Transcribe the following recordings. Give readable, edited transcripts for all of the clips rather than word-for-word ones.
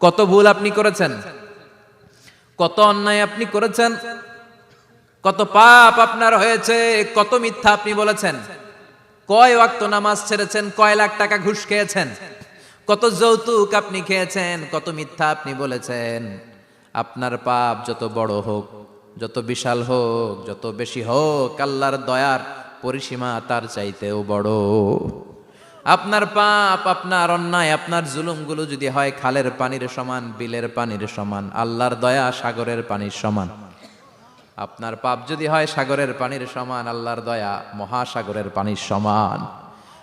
কত ভুল আপনি করেছেন, কত অন্যায় আপনি করেছেন, কত পাপ আপনার হয়েছে, কত মিথ্যা আপনি বলেছেন, কয় ওয়াক্ত নামাজ ছেড়েছেন, কয় লাখ টাকা ঘুষ খেয়েছেন, কত যৌতুক আপনি খেয়েছেন, কত মিথ্যা আপনি বলেছেন। আপনার পাপ যত বড় হোক, যত বিশাল হোক, যত বেশি হোক, আল্লাহর দয়ার পরিসীমা তার চাইতেও বড়। আপনার পাপ, আপনার অন্যায়, আপনার জুলুমগুলো যদি হয় খালের পানির সমান, বিলের পানির সমান, আল্লাহর দয়া সাগরের পানির সমান। আপনার পাপ যদি হয় সাগরের পানির সমান, আল্লাহর দয়া মহাসাগরের পানির সমান।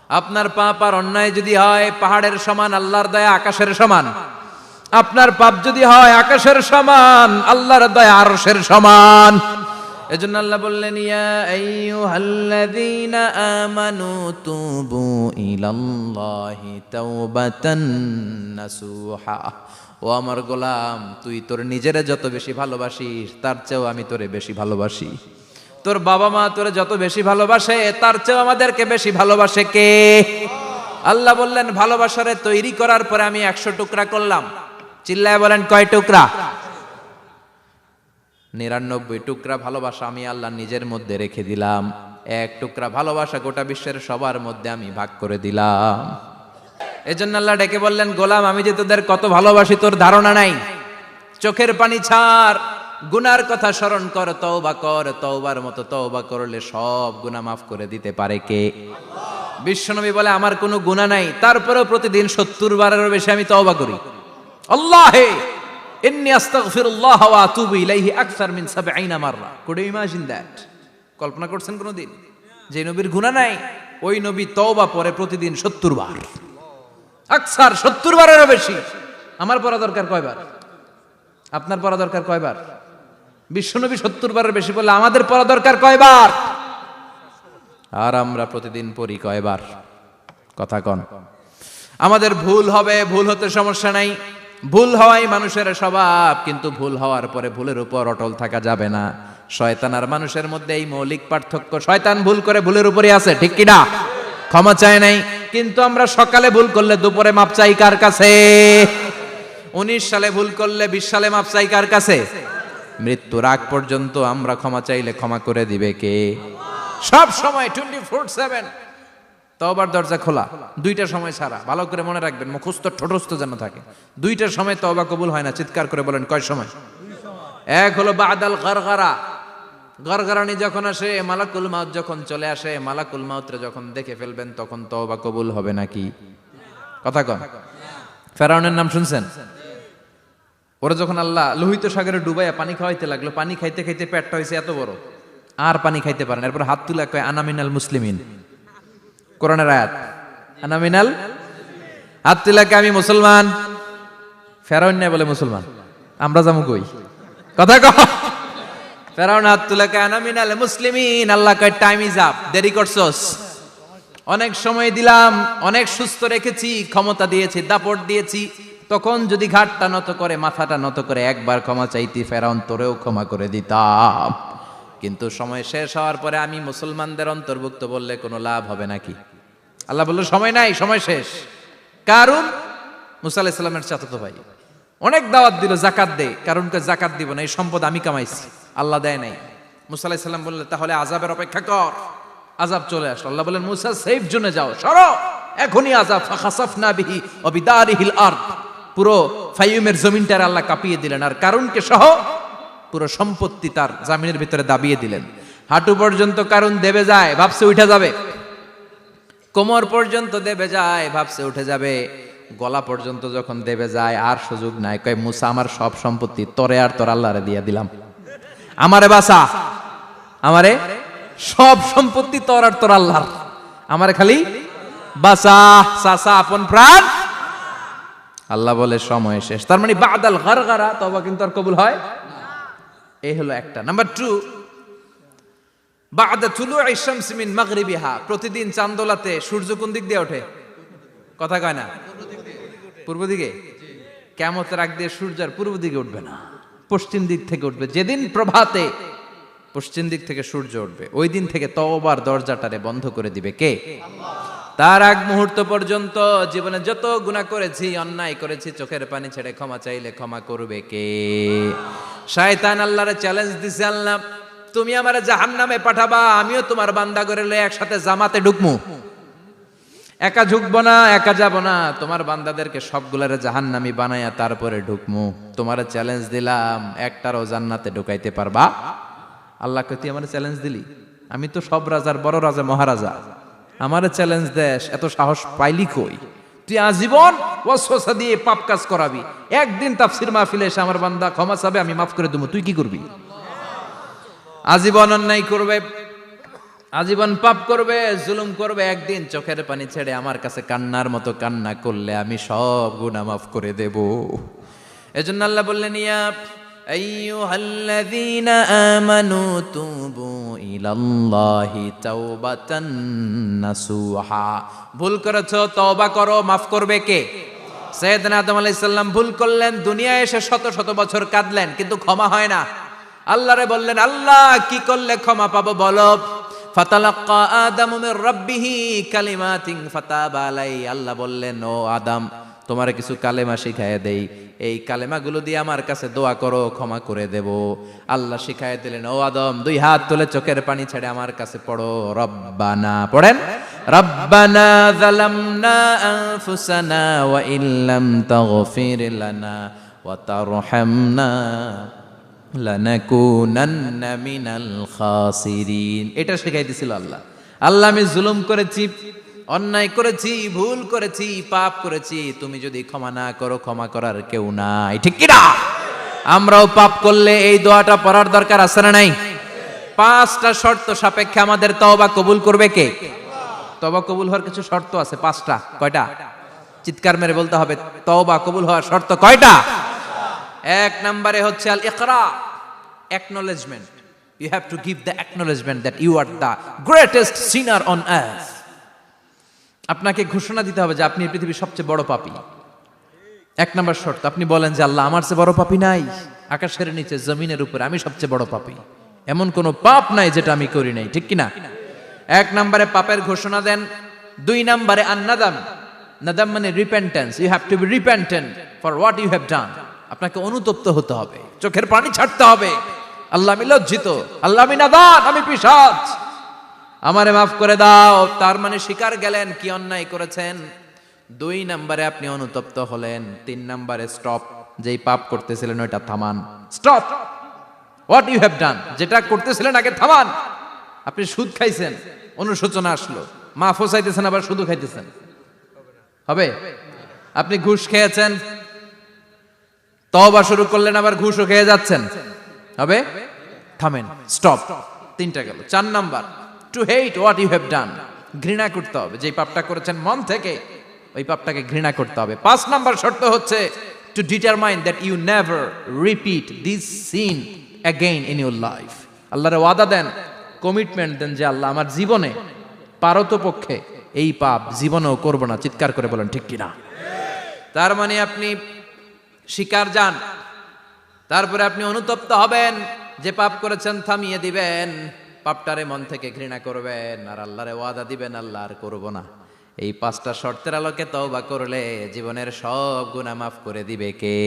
আপনার পাপ আর অন্যায় যদি হয় পাহাড়ের সমান, আল্লাহর দয়া আকাশের সমান। আপনার পাপ যদি হয় আকাশের সমান, আল্লাহর দয়া আরশের সমান। এজন্য আল্লাহ বললেন, ইয়া আইয়ুহাল্লাযীনা আমানু তুবু ইলাল্লাহি তাওবাতান নাসুহা। ও আমার গোলাম, তুই তোর নিজেরে যত বেশি ভালোবাসিস তার চেয়েও আমি তোরে বেশি ভালোবাসি। তোর বাবা মা তোরে যত বেশি ভালোবাসে তার চেয়েও আমাদেরকে বেশি ভালোবাসে কে? আল্লাহ বললেন, ভালোবাসারে তৈরি করার পরে আমি 100 টুকরা করলাম। চিল্লায় বলেন, কয় টুকরা? 99 টুকরা ভালোবাসা আমি আল্লাহ নিজের মধ্যে রেখে দিলাম। 1 টুকরা ভালোবাসা গোটা বিশ্বের সবার মধ্যে আমি ভাগ করে দিলাম। এজন্য আল্লাহ ডেকে বললেন, গোলাম আমি যে তোদের কত ভালোবাসি তোর ধারণা নাই। চোখের পানি ছাড়, গুনার কথা স্মরণ কর, তওবা কর। তওবার মতো তওবা করলে সব গুনাহ মাফ করে দিতে পারে কে? বিশ্বনবী বলে, আমার কোনো গুনাহ নাই, তারপরেও প্রতিদিন 70 বারেরও বেশি আমি তওবা করি। আল্লাহে ইন্নী আস্তাগফিরুল্লাহ ওয়া আতুবু ইলাইহি আকসার মিন 70 মাররা। Could you imagine that? কল্পনা করছেন কোনদিন যে নবীর গুনাহ নাই, ওই নবী তওবা পড়ে প্রতিদিন 70 বার, আকসার 70 বারেরও বেশি। আমার পড়া দরকার কয়বার? আপনার পড়া দরকার কয়বার? বিশ্বনবী 70 বারের বেশি বললে আমাদের পড়া দরকার কয়বার? আর আমরা প্রতিদিন পড়ি কয়বার? কথা কন। আমাদের ভুল হবে, ভুল হতে সমস্যা নাই, ভুল হওয়াই মানুষের স্বভাব, কিন্তু ভুল হওয়ার পরে ভুলের উপর অটল থাকা যাবে না। শয়তান আর মানুষের মধ্যে এই মৌলিক পার্থক্য। শয়তান ভুল করে ভুলের উপরই আছে, ঠিক কি না? ক্ষমা চায় নাই, কিন্তু আমরা সকালে ভুল করলে দুপুরে মাপ চাই কার কাছে? 19 সালে ভুল করলে 20 সালে মাপ চাই কার কাছে? মৃত্যুর আগ পর্যন্ত আমরা ক্ষমা চাইলে ক্ষমা করে দিবে কে? সব সময় 24/7 তওবার দরজা খোলা, 2টা সময় ছাড়া। ভালো করে মনে রাখবেন, মুখস্থ ঠোঁটস্থ যেন থাকে। 2টার সময় তওবা কবুল হয় না। চিৎকার করে বলেন, কয় সময়? এক হলো বাদাল গারগারা, গরগরানি যখন আসে, মালাকুল মাউত যখন চলে আসে, মালাকুল মাউতরে যখন দেখে ফেলবেন তখন তওবা কবুল হবে নাকি? কথা কন। ফেরাউনের নাম শুনছেন? ওরা যখন আল্লাহ লোহিত সাগরে ডুবাইয়া পানি খাওয়াইতে লাগলো, পানি খাইতে খাইতে পেটটা হয়েছে এত বড়, আর পানি খাইতে পারেন। এরপর হাত তুলে কয়, আনা মিনাল মুসলিমিন। কোরআনের আয়াত, আনা মিনাল, হাত তুলে কয় আমি মুসলমান। ফেরাউন না বলে মুসলমান, আমরা যাবো কই? কথা কন। ফেরাউন হাত তুলে কয় আনা মিনাল মুসলিমিন। আল্লাহ কয়, টাইম ইজ আপ, দেরি করছস। অনেক সময় দিলাম, অনেক সুস্থ রেখেছি, ক্ষমতা দিয়েছি, দাপট দিয়েছি, তখন যদি ঘাটটা নত করে, মাথাটা নত করে একবার ক্ষমা চাইতি, ফেরাউন তোরেও ক্ষমা করে দিতাম। কিন্তু সময় শেষ হওয়ার পরে আমি মুসলমানদের অন্তর্ভুক্ত বললে কোনো লাভ হবে নাকি? আল্লাহ বলল, সময় নাই, সময় শেষ। কারণ মুসা আলাইহিস সালামের চাচাতো ভাই অনেক দাওয়াত দিল, জাকাত দে। কারণকে জাকাত দিব না, এই সম্পদ আমি কামাইছি, আল্লাহ দেয় নাই। মুসা আলাইহিস সালাম বললেন, তাহলে আযাবের অপেক্ষা কর। আযাব চলে আসলো। আল্লাহ বলেন, মুসা সেফ জোনে যাও, সরো, এখনই আযাব। ফাখাসাফনা বিহি ওয়া বিদারিহিল আরদ। পুরো ফাইয়ুমের জমিনটার আল্লাহ কাঁপিয়ে দিলেন, আর কারুনকে সহ পুরো সম্পত্তি তার জামিনের ভিতরে দাবিয়ে দিলেন। হাঁটু পর্যন্ত কারুন দেবে যায়, ভাবছে উঠে যাবে। কোমর পর্যন্ত দেবে যায়, ভাবছে উঠে যাবে। গলা পর্যন্ত যখন দেবে যায়, আর সুযোগ নাই। কয়, মুসা আমার সব সম্পত্তি তোরে আর তোর আল্লাহরে দিয়ে দিলাম, আমারে বাঁচা, আমারে সব সম্পত্তি তোর আর তোর আল্লাহর, আমারে খালি বাঁচা, চাচা আপন প্রাণ। আল্লাহ বলে, সময় শেষ। তার মানে বাদাল গারগারা তওবা কিন্তু আর কবুল হয়। এই হলো একটা। নাম্বার 2, বাদা তুলুই শামসি মিন মাগরিবিহা। প্রতিদিন চাঁদোলাতে সূর্য কোন দিক দিয়ে ওঠে? কথা কয় না? পূর্ব দিকে। কিয়ামতের আগ দিয়ে সূর্য আর পূর্ব দিকে উঠবে না, পশ্চিম দিক থেকে উঠবে। যেদিন প্রভাতে পশ্চিম দিক থেকে সূর্য উঠবে, ওই দিন থেকে তওবার দরজাটারে বন্ধ করে দিবে কে? আল্লাহ। তার আগ মুহূর্ত পর্যন্ত জীবনে যত গুনাহ করেছি, অন্যায় করেছি, চোখের পানি ছেড়ে ক্ষমা চাইলে ক্ষমা করবে কে? শয়তান আল্লাহরে চ্যালেঞ্জ দিছে, আল্লাহ তুমি আমারে জাহান্নামে পাঠাবা, আমিও তোমার বান্দা করে লয়ে একসাথে জামাতে ঢুকমু। একা ঢুকবো না, একা যাব না, তোমার বান্দাদেরকে সবগুলারে জাহান্নামী বানায়া তারপরে ঢুকমু। তোমারে চ্যালেঞ্জ দিলাম, একটারও জান্নাতে ঢুকাইতে পারবা? আল্লাহকে তুই আমার চ্যালেঞ্জ দিলি? আমি তো সব রাজার বড় রাজা, মহারাজা, আমার চ্যালেঞ্জ দেশ, এত সাহস পাইলি কই? তুই আজীবন ওয়াসওয়াসা দিয়ে পাপ কাজ করাবি, একদিন তাফসীর মাহফিলে এসে আমার বান্দা ক্ষমা চাবে, আমি মাফ করে দেবো, তুই কি করবি? আজীবন অন্যায় করবে, আজীবন পাপ করবে, জুলুম করবে, একদিন চোখের পানি ছেড়ে আমার কাছে কান্নার মতো কান্না করলে আমি সব গুনাহ মাফ করে দেব। এজন্য আল্লাহ বললেন, ইয়া আইয়ুহাল্লাযীনা আমানু তুবু ইলাল্লাহি তাওবাতান নাসুহা। ভুল করেছো, তওবা করো, মাফ করবে কে? সাইয়েদনা আদম আলাইহিস সালাম ভুল করলেন, দুনিয়ায় এসে শত শত বছর কাঁদলেন, কিন্তু ক্ষমা হয় না। আল্লাহরে বললেন, আল্লাহ কি করলে ক্ষমা পাবো বলো? ফাতালাক্কা আদামু মির রাব্বিহি কালিমাতিন ফাতাবা আলাইহি। আল্লাহ বললেন, ও আদম, তোমারে কিছু কালেমা শিখায় দেই, এই কালেমাগুলো দিয়ে আমার কাছে দোয়া করো, ক্ষমা করে দেব। আল্লাহ শিখায় দিলেন, ও আদম, দুই হাত তুলে চোখের পানি ছেড়ে আমার কাছে পড়ো, রব্বানা, পড়েন, রব্বানা যালামনা আনফুসানা ওয়া ইল্লাম তাগফির লানা ওয়া তারহামনা লানাকুনান্না মিনাল খাসিরিন। এটা শিখাই দিছিল আল্লাহ। আল্লাহ, আমি জুলুম করেছি, অন্যায় করেছি, ভুল করেছি, পাপ করেছি, তুমি যদি ক্ষমা না করো, ক্ষমা করার কেউ নাই, ঠিক কি না? আমরাও পাপ করলে এই দোয়াটা পড়ার দরকার আছে না নাই? 5টা শর্ত সাপেক্ষে আমাদের তওবা কবুল করবে কে? তওবা কবুল হওয়ার কিছু শর্ত আছে, 5টা। কয়টা? চিৎকার মেরে বলতে হবে, তওবা কবুল হওয়ার শর্ত কয়টা? 1 নম্বরে হচ্ছে আল ইকরা, acknowledgement. You have to give the acknowledgement that you are the greatest sinner on earth. আপনাকে ঘোষণা দিতে হবে যে আপনি এই পৃথিবীর সবচেয়ে বড় পাপী। 1 নম্বর শর্ত, আপনি বলেন যে আল্লাহ, আমার চেয়ে বড় পাপী নাই, আকাশের নিচে জমিনের উপরে আমি সবচেয়ে বড় পাপী, এমন কোন পাপ নাই যেটা আমি করি নাই, ঠিক কি না? 1 নম্বরে পাপের ঘোষণা দেন। 2 নম্বরে আন-নাদাম, নাদাম মানে repentance. You have to be repentant for what you have done. আপনাকে অনুতপ্ত হতে হবে, চোখের পানি ছাড়তে হবে, আল্লাহ আমি লজ্জিত, আল্লাহ আমি নাদান, আমি পিশাচ, আমারে মাফ করে দাও। তার মানে স্বীকার গেলেন কি অন্যায় করেছেন। 2 নম্বরে আপনি অনুতপ্ত হলেন। 3 নম্বরে স্টপ, যেই পাপ করতেছিলেন ওইটা থামান, stop what you have done, যেটা করতেছিলেন আগে থামান। আপনি সুদ খাইছেন, অনুশোচনা আসলো, মাফও চাইতেছেন, আবার সুদও খাইতেছেন, হবে? আপনি ঘুষ খেয়েছেন, তওবা শুরু করলেন, আবার ঘুষও খেয়ে যাচ্ছেন, হবে? থামেন, স্টপ। 3টা গেল। 4 number, to hate what you have done, ঘৃণা করতে হবে, যেই পাপটা করেছেন মন থেকে ওই পাপটাকে ঘৃণা করতে হবে। 5 নাম্বার শর্ত হচ্ছে to determine that you never repeat this sin again in your life. আল্লাহর ওয়াদা দেন, কমিটমেন্ট দেন যে আল্লাহ আমার জীবনে পারতপক্ষে এই পাপ জীবনেও করব না। চিৎকার করে বলেন ঠিক কিনা? তার মানে আপনি স্বীকার যান, তারপরে আপনি অনুতপ্ত হবেন, যে পাপ করেছেন থামিয়ে দিবেন, পাপটারে মন থেকে ঘৃণা করবেন, আর আল্লাহরে ওয়াদা দিবেন আল্লাহ আর করব না। এই 5টা শর্তের আলোকে তওবা করলে জীবনের সব গুনাহ মাফ করে দিবে কে?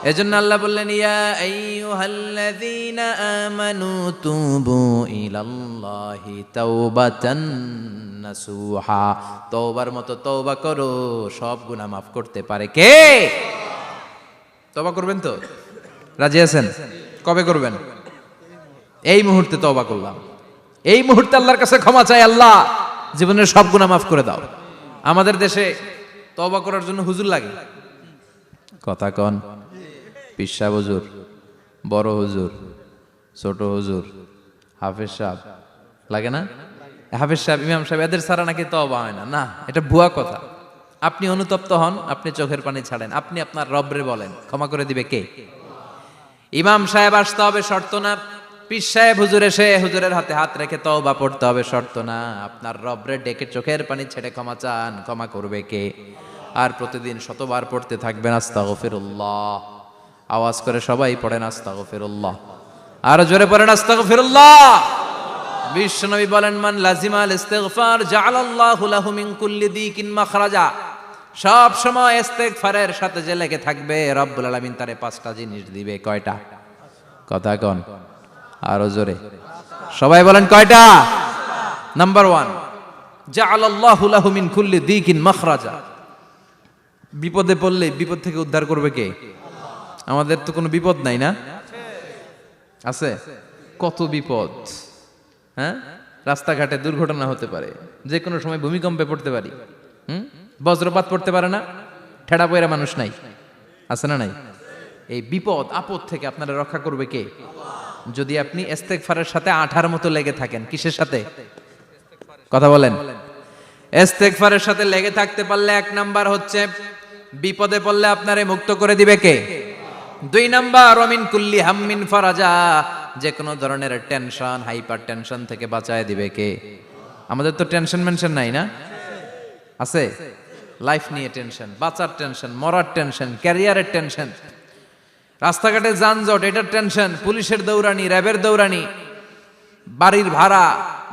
এজন্য আল্লাহ বললেন, ইয়া আইয়ুহাল্লাযীনা আমানু তুবু ইলাল্লাহি তাওবাতান নাসুহা। তওবার মতো তওবা করো, সব গুনাহ মাফ করতে পারে কে? তওবা করবেন তো? রাজি আছেন? কবে করবেন? এই মুহূর্তে তওবা করলাম, এই মুহূর্তে আল্লাহর কাছে ক্ষমা চাই, আল্লাহ জীবনের সব গুনাহ মাফ করে দাও। আমাদের দেশে তওবা করার জন্য হুজুর লাগে, কথা কন, পীর সাহেব হুজুর, বড় হুজুর, ছোট হুজুর, হাফেজ সাহেব লাগে না? হাফেজ সাহেব, ইমাম সাহেব, এদের ছাড়া নাকি তওবা হয় না। না, এটা ভুয়া কথা। আপনি অনুতপ্ত হন, আপনি চোখের পানি ছাড়েন, আপনি আপনার রবরে বলেন, ক্ষমা করে দিবে কে? ইমাম সাহেব আসতে হবে শর্ত না, পীর সাহেব হুজুর এসে হুজুরের হাতে হাত রেখে তওবা পড়তে হবে শর্ত না। আপনার রবরে ডেকে চোখের পানি ছেড়ে ক্ষমা চান, ক্ষমা করবে কে? আর প্রতিদিন শতবার পড়তে থাকবেন আস্তাগফিরুল্লাহ। আওয়াজ করে সবাই পড়েন আস্তাগফিরুল্লাহ, আর জোরে পড়েন আস্তাগফিরুল্লাহ। বিশ্বনবী বলেন, মান লাজিমাল ইস্তিগফার জাআলাল্লাহু লাহু মিন কুল্লি দিকিন মাখরাজা। সব সময় ইস্তিগফারের সাথে যে লেগে থাকবে, রব্বুল আলামিন তারে 5টা জিনিস দিবে। কয়টা? কথা কোন, আরো জোরে সবাই বলেন কয়টা? নাম্বার 1, জাআলাল্লাহু লাহু মিন কুল্লি দিকিন মাখরাজা। বিপদে পড়লে বিপদ থেকে উদ্ধার করবে কে? আমাদের তো কোনো বিপদ নাই না? আছে? কত বিপদ, হ্যাঁ? রাস্তাঘাটে দুর্ঘটনা হতে পারে, যে কোনো সময় ভূমিকম্পে পড়তে পারি, বজ্রপাত পড়তে পারে না, ঠেড়া পয়রা মানুষ নাই, আছে না নাই? এই বিপদ আপদ থেকে আপনারা রক্ষা করবে কে? যদি আপনি ইস্তেগফারের সাথে আঠার মতো লেগে থাকেন। কিসের সাথে? কথা বলেন। ইস্তেগফারের সাথে লেগে থাকতে পারলে 1 নাম্বার হচ্ছে বিপদে পড়লে আপনারে মুক্ত করে দিবে কে? 2 নাম্বার ওমিন কুল্লি হাম্মিন ফারাজা, যে কোনো ধরনের টেনশন, হাইপার টেনশন থেকে বাঁচায় দিবে কে? আমাদের তো টেনশন মেনশন নাই না? আছে? লাইফ নিয়ে টেনশন, বাঁচার টেনশন, মরার টেনশন, ক্যারিয়ারের টেনশন, রাস্তাঘাটে যানজট এটার টেনশন, পুলিশের দৌড়ানি, র্যাবের দৌড়ানি, বাড়ির ভাড়া,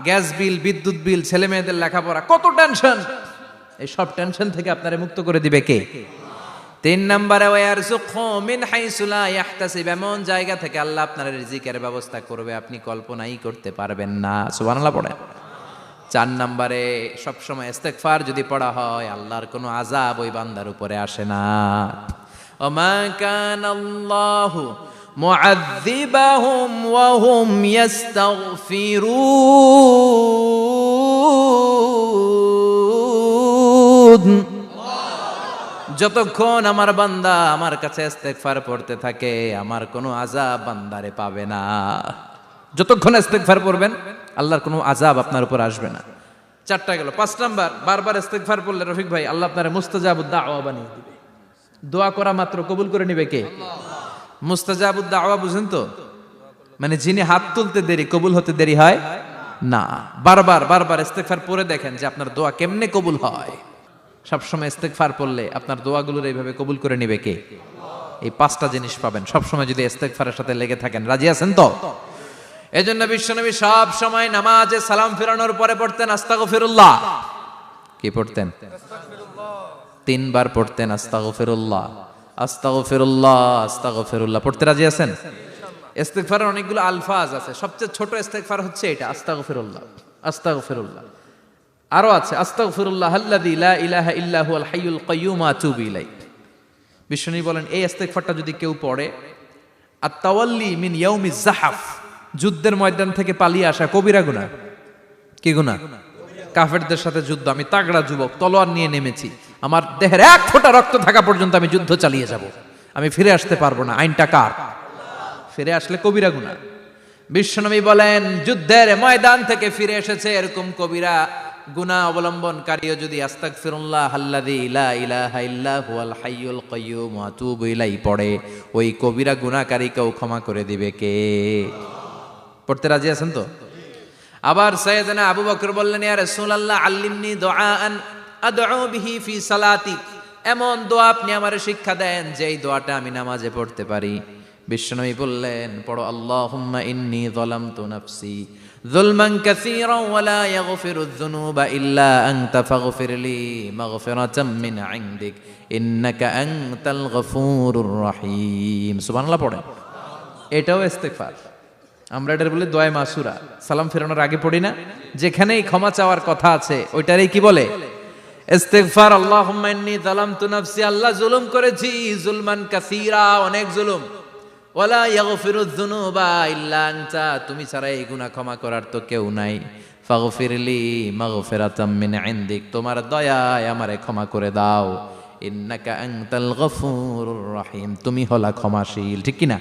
গ্যাস বিল, বিদ্যুৎ বিল, ছেলে মেয়েদের লেখাপড়া, কত টেনশন। এই সব টেনশন থেকে আপনারে মুক্ত করে দিবে কে? 3 নম্বরে ওয়ারযুকহু মিন হাইসু লা ইয়াহতাসিব, এমন জায়গা থেকে আল্লাহ আপনার রিজিকের ব্যবস্থা করবে আপনি কল্পনাই করতে পারবেন না। সুবহানাল্লাহ পড়েন। 4 নম্বরে সবসময় ইস্তেগফার যদি পড়া হয়, আল্লাহর কোনো আযাব ওই বান্দার উপরে আসে না। ওমা কানাল্লাহু মুআযযিবাহুম ওয়া হুম ইস্তাগফিরুন। যতক্ষণ আমার বান্দা আমার কাছে ইস্তেগফার পড়তে থাকে, আমার কোনো আযাব বান্দারে পাবে না। যতক্ষণ ইস্তেগফার পড়বেন, আল্লাহর কোনো আযাব আপনার উপর আসবে না। 4টা গেল। 5 নাম্বার, বারবার ইস্তেগফার পড়লে রফিক ভাই আল্লাহ আপনারে মুস্তাজাবুদ দাওয়া বানিয়ে দিবে। দোয়া করা মাত্র কবুল করে নিবে কে? মুস্তাজাবুদ দাওয়া বুঝেন তো? মানে যিনি হাত তুলতে দেরি, কবুল হতে দেরি হয় না। বারবার বারবার ইস্তেগফার পড়ে দেখেন যে আপনার দোয়া কেমনে কবুল হয়। সবসময় ইস্তেগফার পড়লে আপনার দোয়াগুলোর এইভাবে কবুল করে নিবে কে? এই 5টা জিনিস পাবেন সবসময় যদি ইস্তেগফারের সাথে লেগে থাকেন। রাজি আছেন তো? এজন্য বিশ্বনবী সব সময় নামাজে সালাম ফিরানোর পরে পড়তেন আস্তাগফিরুল্লাহ। কি পড়তেন? 3 বার পড়তেন আস্তাগফিরুল্লাহ, আস্তাগফিরুল্লাহ, আস্তাগফিরুল্লাহ। পড়তে রাজি আছেন? ইস্তেগফারের অনেকগুলো আলফাজ আছে, সবচেয়ে ছোট ইস্তেগফার হচ্ছে এটা, আস্তাগফিরুল্লাহ, আস্তাগফিরুল্লাহ। আরো আছে আস্তাগফিরুল্লাহ আল্লাযী লা ইলাহা ইল্লা হুয়াল হাইয়ুল কাইয়্যুম ওয়া আতুবু ইলাইহি। বিশ্বনবী বলেন এই ইস্তেগফারটা যদি কেউ পড়ে, আত-তাওয়াল্লি মিন ইয়াউমিজ যাহাফ, যুদ্ধের ময়দান থেকে পালিয়ে আসা কবিরা গুনাহ। কি গুনাহ? কাফেরদের সাথে যুদ্ধ, আমি তাগড়া যুবক, তলোয়ার নিয়ে নেমেছি, আমার দেহের 1 ফোঁটা রক্ত থাকা পর্যন্ত আমি যুদ্ধ চালিয়ে যাব, আমি ফিরে আসতে পারবো না। আইনটা কার? ফিরে আসলে কবিরা গুনাহ। বিশ্বনবী বলেন যুদ্ধের ময়দান থেকে ফিরে এসেছে এরকম কবিরা গুনাহ অবলম্বনকারীও যদি আস্তাগফিরুল্লাহ আল্লাযী লা ইলাহা ইল্লা হুয়াল হাইয়ুল কাইয়্যুম ওয়া আতুবু ইলাইহি পড়ে, ওই কবিরা গুনাহকারীকেও ক্ষমা করে দিবে কে? পড়তে রাজি আছেন তো? আবার সাইয়েদনা আবু বকর বললেন, ইয়া রাসূলুল্লাহ আল্লিমনি দুআআন আদউ বিহি ফি সালাতি, এমন দোয়া আপনি আমারে শিক্ষা দেন যেই দোয়াটা আমি নামাজে পড়তে পারি। বিশ্বনবী বললেন পড়ো, আল্লাহুম্মা ইন্নী যালামতু নাফসি যুলমান কাসীরান ওয়া লা ইয়াগফিরুয যুনুবা ইল্লা আনতা ফাগফিরলি মাগফিরাতাম মিন ইনদিক ইন্নাকা আনতাল গফুরুর রহিম। সুবহানাল্লাহ পড়েন। এটাও ইস্তেগফার। আমরা এটার বলি দোয়া মাসুরা, সালাম ফেরানোর আগে পড়ি না? যেখানেই ক্ষমা চাওয়ার কথা আছে ওইটারই কি বলে? ইস্তেগফার। আল্লাহুম্মা ইন্নী যালামতু নাফসি, আল্লাহ জুলুম করেছি, যুলমান কাসীরা, অনেক জুলুম, ওয়ালা ইয়াগফিরুয যুনুবা ইল্লা আনতা, তুমি ছাড়া এই গুনাহ ক্ষমা করার তো কেউ নাই। ফাগফিরলি মাগফিরাতাম মিন ইনদিক, তোমার দয়ায় আমারে ক্ষমা করে দাও। ইন্নাকা আনতাল গফুরুর রহিম, তুমি হলা ক্ষমাশীল। ঠিক কি না?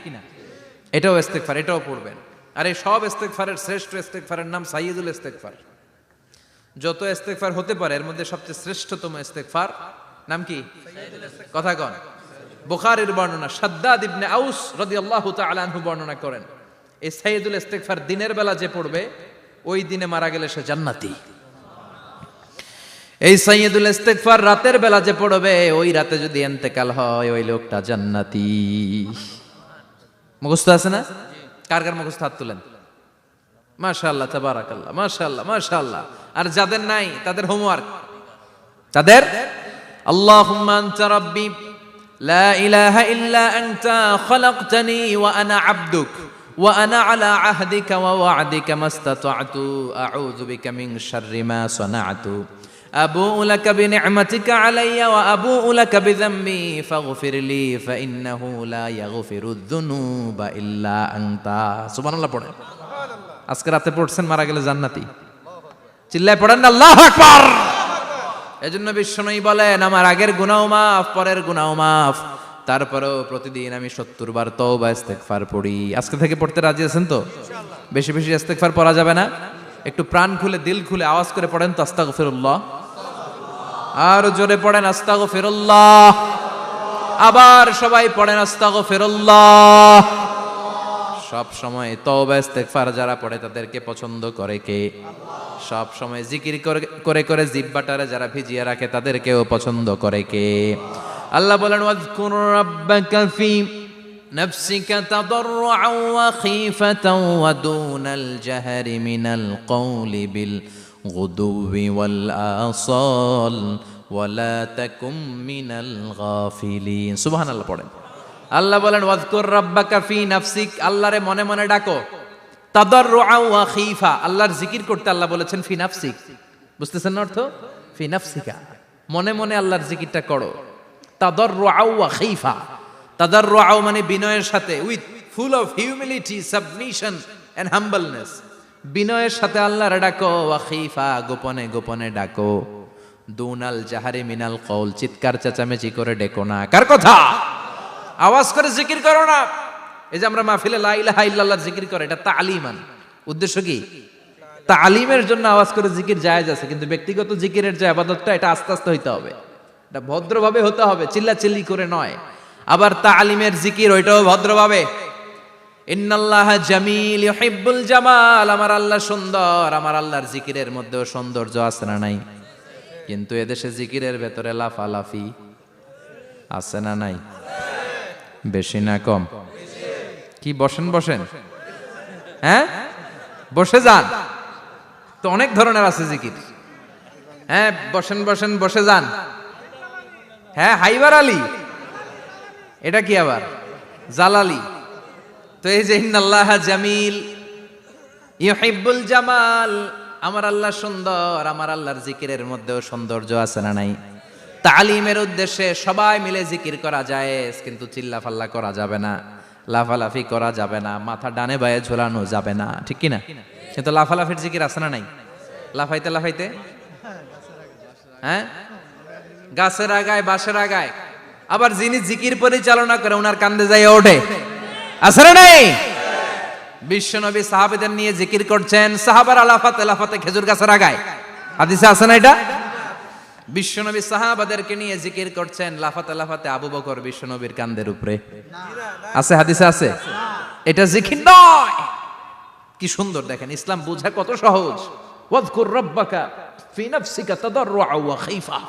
এটাও ইস্তেগফার, এটাও পড়বেন। আর এই সব ইস্তেগফারের শ্রেষ্ঠ ইস্তেগফারের নাম সাইয়্যিদুল ইস্তেগফার। যত ইস্তেগফার হতে পারে এর মধ্যে সবচেয়ে শ্রেষ্ঠতম ইস্তেগফার নাম কি? কথা কন। বুখারীর বর্ণনা, শাদ্দাদ ইবনে আউস রাদিয়াল্লাহু তাআলা আনহু বর্ণনা করেন, এই সাইয়্যিদুল ইস্তেগফার দিনের বেলা যে পড়বে ওই দিনে মারা গেলে সে জান্নাতি। এই সাইয়্যিদুল ইস্তেগফার রাতের বেলা যে পড়বে ওই রাতে যদি ইন্তেকাল হয় ওই লোকটা জান্নাতি। মুখস্থ আছে না? কার কার মুখস্থ? হাত তুলেন। মাশাআল্লাহ, তাবারাকাল্লাহ, মাশাআল্লাহ, মাশাআল্লাহ। আর যাদের নাই তাদের হোমওয়ার্ক, তাদের আল্লাহুম্মা আনতা রাব্বি লা ইলাহা ইল্লা আনতা খালাকতানি ওয়া আনা আবদুক ওয়া আনা আলা আহদিকা ওয়া ওয়া'দিকা মাস্তাতা'তু আউযু বিকা মিন শাররি মা সানা'তু আবুউ লাকা বিনি'মাতিকা আলাইয়া ওয়া আবুউ লাকা বিযামবি ফাগফির লি ফাইন্নাহু লা ইয়াগফিরুয যুনুবা ইল্লা আনতা। সুবহানাল্লাহ পড়েন। আজকে রাতে পড়ছেন, মারা গেলে জান্নাতি। চিল্লায় পড়েন না আল্লাহু আকবার। এজন্য বিশ্বনবী বলেন, আমার আগের গুনাহ মাফ, পরের গুনাহ মাফ, তারপরেও প্রতিদিন আমি 70 বার তওবা ইস্তেগফার পড়ি। আজকে থেকে পড়তে রাজি আছেন তো? বেশি বেশি ইস্তেগফার পড়া যাবে না? একটু প্রাণ খুলে, দিল খুলে আওয়াজ করে পড়েন তো আস্তাগফিরুল্লাহ। আর জোরে পড়েন আস্তাগফিরুল্লাহ। আবার সবাই পড়েন আস্তাগফিরুল্লাহ। সব সময় তওবা ইস্তেগফার যারা পড়ে তাদেরকে পছন্দ করে কে? সব সময় জিকির করে করে জিহ্বাটারে যারা ভিজিয়ে রাখে তাদেরকেও পছন্দ করে কে? আল্লাহ বলেন, ওয়াজকুর রাব্বাকা ফি নাফসিকা তাদাররুআন ওয়া খীফাতান ওয়া দুনাল জাহরি মিনাল কওলি বিল গুদুবি ওয়াল আসাল ওয়া লা তাকুম মিনাল গাফিলিন। সুবহানাল্লাহ পড়েন। আল্লাহ বলেন, ওয়াজকুর রাব্বাকা ফি নাফসিক, আল্লাহরে মনে মনে ডাকো। তাদাররুআন ওয়া খীফা, আল্লাহর জিকির করতে আল্লাহ বলেছেন ফি নাফসিক। বুঝতেছেন না অর্থ? ফি নাফসিকা, মনে মনে আল্লাহর জিকিরটা করো। তাদাররুআন ওয়া খীফা, তাদাররুআন মানে বিনয়ের সাথে, with full of humility, submission and humbleness. বিনয়ের সাথে আল্লাহরে ডাকো। ওয়া খীফা, গোপনে গোপনে ডাকো। দুনাল জাহারি মিনাল কওল, চিৎকার চেঁচামেচি করে ডেকো না। কার কথা? আওয়াজ করে জিকির করো না। এই যে আমরা মাহফিলে লা ইলাহা ইল্লাল্লাহ জিকির করে, এটা তালিমান। উদ্দেশ্য কি? তালিমের জন্য আওয়াজ করে জিকির জায়েজ আছে, কিন্তু ব্যক্তিগত জিকিরের যে ইবাদতটা, এটা আস্তে আস্তে হইতে হবে, এটা ভদ্রভাবে হতে হবে, চিল্লাচিল্লি করে নয়। আবার তালিমের জিকির ওইটাও ভদ্রভাবে। ইন্নাল্লাহা জামিল ইউহিব্বুল জামাল, আমার আল্লাহ সুন্দর, আমার আল্লাহর জিকিরের মধ্যেও সৌন্দর্য আছে না নাই? কিন্তু এদেশে জিকিরের ভেতরে লাফালাফি আছে না নাই? বেশি না কম? কি বসেন বসেন, হ্যাঁ বসে যান তো, অনেক ধরনের আছে জিকির। হ্যাঁ বসেন বসেন, বসে যান। হ্যাঁ হাইবার আলী, এটা কি আবার জালালি? তো এই যে ইন্নাল্লাহা জামিল ইউহিব্বুল জামাল, আমার আল্লাহ সুন্দর, আমার আল্লাহর জিকিরের মধ্যেও সৌন্দর্য আছে না নাই? তালিমের উদ্দেশ্যে সবাই মিলে জিকির করা যায়, কিন্তু চিল্লাফাল্লা করা যাবে না, লাফালাফি করা যাবে না, মাথা ডানে বায়ে ঝোলানো যাবে না, ঠিক কিনা? কিন্তু লাফালাফির জিকির আছে না নাই? লাফাইতে লাফাইতে, হ্যাঁ গাছের আগায় বাঁশের আগায়। আবার যিনি জিকির পরিচালনা করে ওনার কান্দে যাই ওঠে, আছে না নাই? বিশ্বনবী সাহাবাদের নিয়ে জিকির করছেন, সাহাবারা লাফাতে লাফাতে খেজুর গাছের আগায়। হাদিসে আছে না এটা? বিশ্বনবী সাহাবাদেরকে নিয়ে জিকির করছেন, লাফাতে লাফাতে আবু বকর বিশ্বনবীর কান্দের উপরে। আছে হাদিসে আছে? এটা জিকির নয়। কি সুন্দর দেখেন, ইসলাম বোঝা কত সহজ। ওয়াজকুর রাব্বাকা ফি নাফসিকা তাদাররুআন ওয়া খীফা,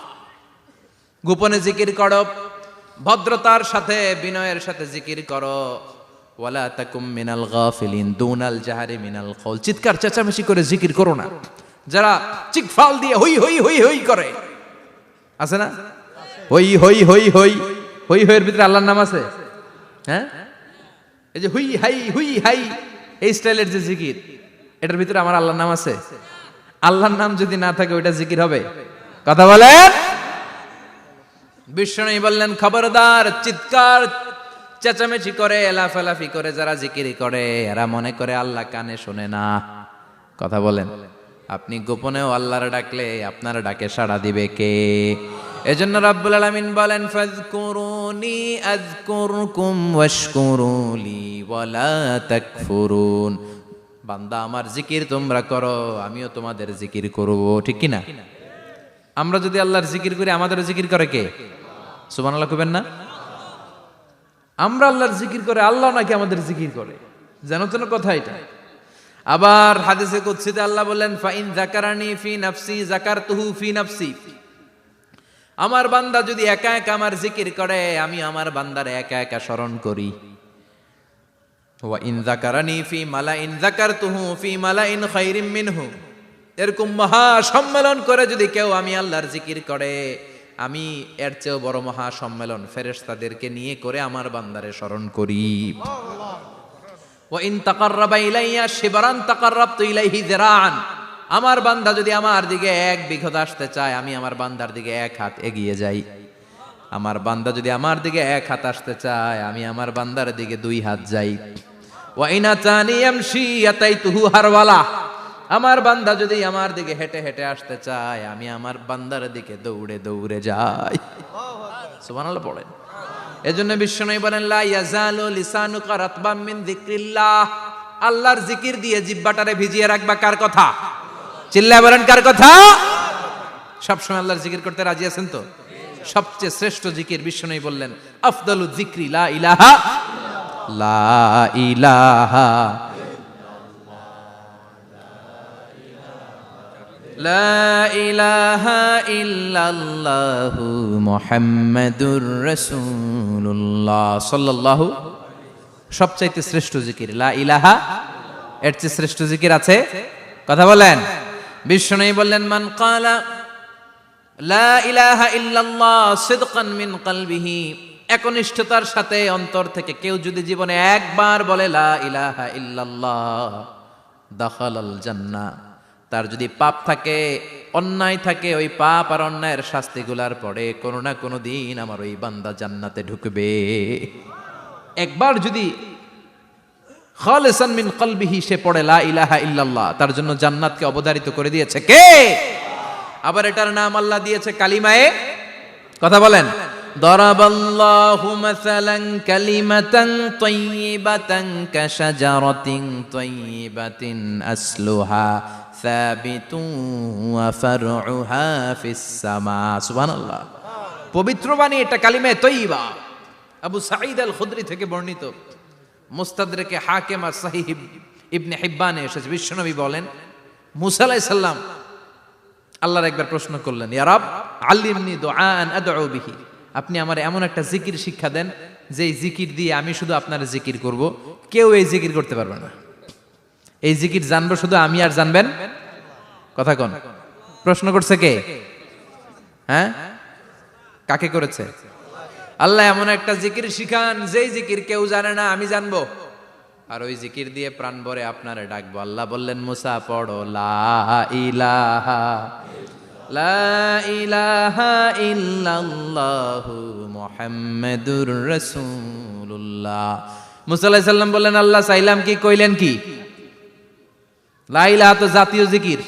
গোপনে জিকির করো, ভদ্রতার সাথে বিনয়ের সাথে জিকির করো। ওয়ালা তাকুম মিনাল গাফিলিন, দুনাল জাহারি মিনাল কওল, চিৎকার চেঁচামেচি করে জিকির করো না। যারা চিকফাল দিয়ে হই হই হই হই করে, আছে না? হই হই হই হই হই হইয়ের ভিতরে আল্লাহর নাম আছে। হ্যাঁ এই যে হুই হাই হুই হাই, এই স্টাইলের যে জিকির, এটার ভিতরে আমার আল্লাহর নাম আছে? আল্লাহর নাম যদি না থাকে ওইটা জিকির হবে? কথা বলেন। বিশ্বনবী বললেন, খবরদার, চিৎকার চেঁচামেচি করে লাফালাফি করে যারা জিকির করে, এরা মনে করে আল্লাহ কানে শোনে না। কথা বলেন। আপনি গোপনেও আল্লাহর ডাকলে আপনার ডাকে সাড়া দিবে কে? এজন্য রাব্বুল আলামিন বলেন, ফাযকুরুনি আযকুরকুম ওয়াশকুরুলি ওয়ালা তাকফুরুন। বান্দা আমার জিকির তোমরা করো, আমিও তোমাদের জিকির করব, ঠিক কি না? আমরা যদি আল্লাহর জিকির করি, আমাদেরও জিকির করে কে? সুবহানাল্লাহ কইবেন না? আমরা আল্লাহর জিকির করে, আল্লাহ নাকি আমাদের জিকির করে, জানো তো না কথা এটা? আবার হাদিসে কুদসিতে আল্লাহ বললেন, ফাইন যাকারানি ফি নাফসি যাকারতুহু ফি নাফসি, আমার বান্দা যদি একা একা আমার জিকির করে, আমি আমার বান্দারে একা একা স্মরণ করি। ওয়া ইন যাকারানি ফি মালাইন যাকারতুহু ফি মালাইন খায়রিম মিনহু। এরকম মহা সম্মেলন করে যদি কেউ আমি আল্লাহর জিকির করে, আমি এর চেয়েও বড় মহা সম্মেলন ফেরেশতাদেরকে নিয়ে করে আমার বান্দারে স্মরণ করি। ওয়া ইন তাকাররাবা ইলাইয়া শিবরান তাকাররাবতু ইলাইহি যিরাআন। আমার বান্দা যদি আমার দিকে এক বিঘত আসতে চায়, আমি আমার বান্দার দিকে এক হাত এগিয়ে যাই। আমার বান্দা যদি আমার দিকে এক হাত আসতে চায়, আমি আমার বান্দার দিকে দুই হাত যাই। ওয়া ইন আতানি ইয়ামশি আতাইতুহু হারওয়ালা। আমার বান্দা যদি আমার দিকে হেঁটে হেঁটে আসতে চায়, আমি আমার বান্দার দিকে দৌড়ে দৌড়ে যাই। সুবহানাল্লাহ পড়েন। এজন্য বিশ্বনবী বলেন, লা ইয়াজালু লিসানুকা রাতবাম মিন যিকরিল্লাহ। আল্লাহর জিকির দিয়ে জিহ্বাটারে ভিজিয়ে রাখবা। কার কথা? চিল্লায় বলেন, কার কথা? সবসময় আল্লাহর জিকির করতে রাজি আছেন তো? সবচেয়ে শ্রেষ্ঠ জিকির বিশ্বনবী বললেন, আফদালু যিকরি লা ইলাহা লা ইলাহা লা ইলাহা ইল্লাল্লাহু মুহাম্মাদুর রাসূলুল্লাহ সাল্লাল্লাহু। সবচাইতে শ্রেষ্ঠ জিকির লা ইলাহা। এর চেয়ে শ্রেষ্ঠ জিকির আছে? কথা বলেন। বিশ্বনবী বললেন, মান ক্বালা লা ইলাহা ইল্লাল্লাহ সিদকান মিন কলবিহি। একনিষ্ঠতার সাথে অন্তর থেকে কেউ যদি জীবনে একবার বলে লা ইলাহা ইল্লাল্লাহ, দাখালাল জান্নাহ। তার যদি পাপ থাকে, অন্যায় থাকে, ওই পাপ আর অন্যায়ের শাস্তিগুলার পরে কোনো না কোনো দিন আমার ওই বান্দা জান্নাতে ঢুকবে। একবার যদি খালিসান মিন কলবিহি সে পড়ে লা ইলাহা ইল্লাল্লাহ, তার জন্য জান্নাতকে অবধারিত করে দিয়েছে কে? আবার এটার নাম আল্লাহ দিয়েছে কালিমায়ে। কথা বলেন। দরাবাল্লাহু মাসালান কালিমাতান তাইয়িবাতান কাশাজারাতিন তাইয়িবাতিন আসলুহা সাবিতুন ওয়া ফারউহা ফিস সামা। সুবহানাল্লাহ। পবিত্র বাণী এটা কালিমায়ে তাইয়িবা। আবু সাঈদ আল খুদরি থেকে বর্ণিত, মুস্তাদরাকে হাকিম আর সহিহ ইবনে হিব্বানে এসেছে। বিশ্বনবী বলেন, মুসা আলাইহিস সালাম আল্লাহর একবার প্রশ্ন করলেন, ইয়া রাব আল্লিমনি দুআআন আদউ বিহি। আপনি আমার এমন একটা জিকির শিক্ষা দেন যে জিকির দিয়ে আমি শুধু আপনার জিকির করব, কেউ এই জিকির করতে পারবে না। এই জিকির জানবো শুধু আমি, আর জানবেন কথা কোন? প্রশ্ন করছে কে? হ্যাঁ, কাকে করেছে? আল্লাহ এমন একটা জিকির শিখান যেই জিকির কেউ জানে না, আমি জানবো, আর ওই জিকির দিয়ে প্রাণ ভরে আপনারে ডাকবো। আল্লাহ বললেন, মুসা পড়ো লা ইলাহা লা ইলাহা ইল্লাল্লাহু মুহাম্মাদুর রাসূলুল্লাহ। মুসা আলাইহিস সালাম বললেন, আল্লাহ চাইলাম কি, কইলেন কি? লা ইলাহা তো জাতীয় জিকির,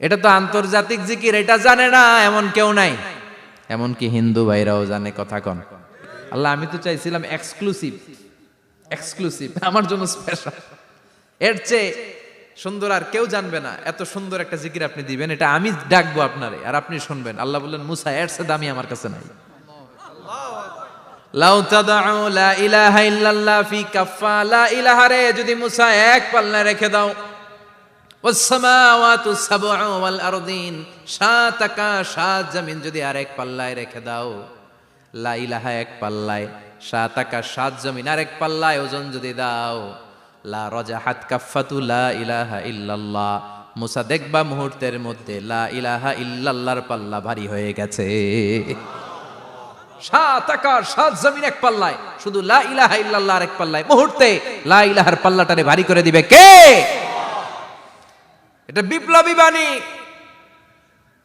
এটা তো আন্তর্জাতিক জিকির, এটা জানে না এমন কেউ নাই। এমনকি হিন্দু ভাইরাও জানে। কথা কন। আল্লাহ আমি তো চাইছিলাম এক্সক্লুসিভ, আমার জন্য স্পেশাল। এর চেয়ে সুন্দর আর কেউ জানবে না। এত সুন্দর একটা জিকির আপনি দিবেন, এটা আমি ডাকবো আপনারে আর আপনি শুনবেন। আল্লাহ বললেন, মুসা এর চেয়ে দামি আমার কাছে নাই। লাউ তাদউ লা ইলাহা ইল্লাল্লাহ ফি কাফা। লা ইলাহা রে যদি মুসা এক পাল্লায় রেখে দাও, ওয়াস সামাওয়াতু সাবউ ওয়াল আরদিন, সাত আকাশ সাত জমিন যদি আরেক পাল্লায় রেখে দাও, লা ইলাহা এক পাল্লায়, সাত আকাশ সাত জমিন আরেক পাল্লায় ওজন যদি দাও, লা রাজাহাত কাফাতু লা ইলাহা ইল্লাল্লাহ। মুসা দেখবা মুহূর্তের মধ্যে লা ইলাহা ইল্লাল্লাহর পাল্লা ভারী হয়ে গেছে। সাত আকাশ সাত জমিন এক পাল্লায়, শুধু লা ইলাহা ইল্লাল্লাহ আরেক পাল্লায়, মুহূর্তে লা ইলাহার পাল্লাটারে ভারী করে দিবে কে? এটা বিপ্লবী বাণী।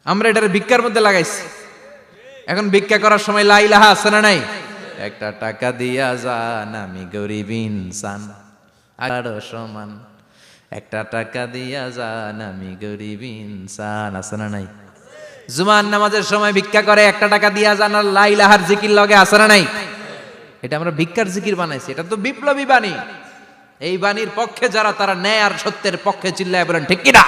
আমরা এটার ভিক্ষার মধ্যে লাগাইছি। এখন ভিক্ষা করার সময় লা ইলাহা আছে না নাই? একটা টাকা দিয়া যান, আমি গরিব ইনসান আরো সমান। একটা টাকা দিয়া যান, আমি গরিব ইনসান, আছে না নাই? জুমার নামাজের সময় ভিক্ষা করে, একটা টাকা দিয়া যান, আর লা ইলাহার জিকির লগে, আছে না নাই? এটা আমরা ভিক্ষার জিকির বানাইছি। এটা তো বিপ্লবী বাণী। এই বাণীর পক্ষে যারা, তারা ন্যায় আর সত্যের পক্ষে চিল্লায় বলেন ঠিক কিনা?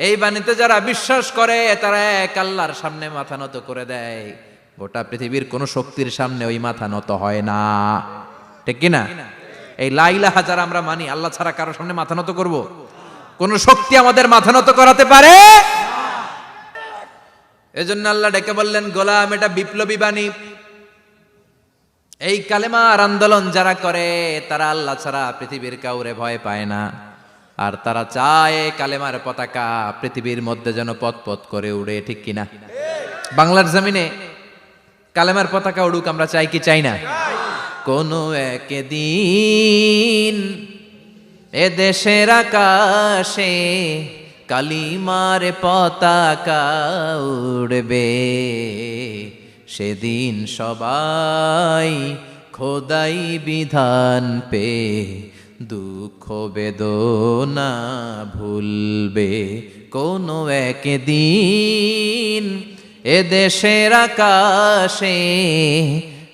এই বাণীতে যারা বিশ্বাস করে, তারা এক আল্লাহর সামনে মাথা নত করে দেয়। গোটা পৃথিবীর কোন শক্তির সামনে ওই মাথা নত হয় না। ঠিক কিনা? এই লা ইলাহা যারা আমরা মানি, আল্লাহ ছাড়া কারোর সামনে মাথা নত করব? কোন শক্তি আমাদের মাথা নত করাতে পারে? এজন্য আল্লাহ ডেকে বললেন, গোলাম এটা বিপ্লবী বাণী। এই কালেমার আন্দোলন যারা করে তারা আল্লাহ ছাড়া পৃথিবীর কাউরে ভয় পায় না, আর তারা চায় কালেমার পতাকা পৃথিবীর মধ্যে যেন পথ পথ করে উড়ে, ঠিক কিনা? বাংলার জমিনে কালেমার পতাকা উড়ুক, আমরা চাই কি চাই না? কোনো একদিন এ দেশের আকাশে কালিমার পতাকা উড়বে, সেদিন সবাই খোদাই বিধান পে দুঃখ বেদনা ভুলবে। কোনো একদিন এ দেশের আকাশে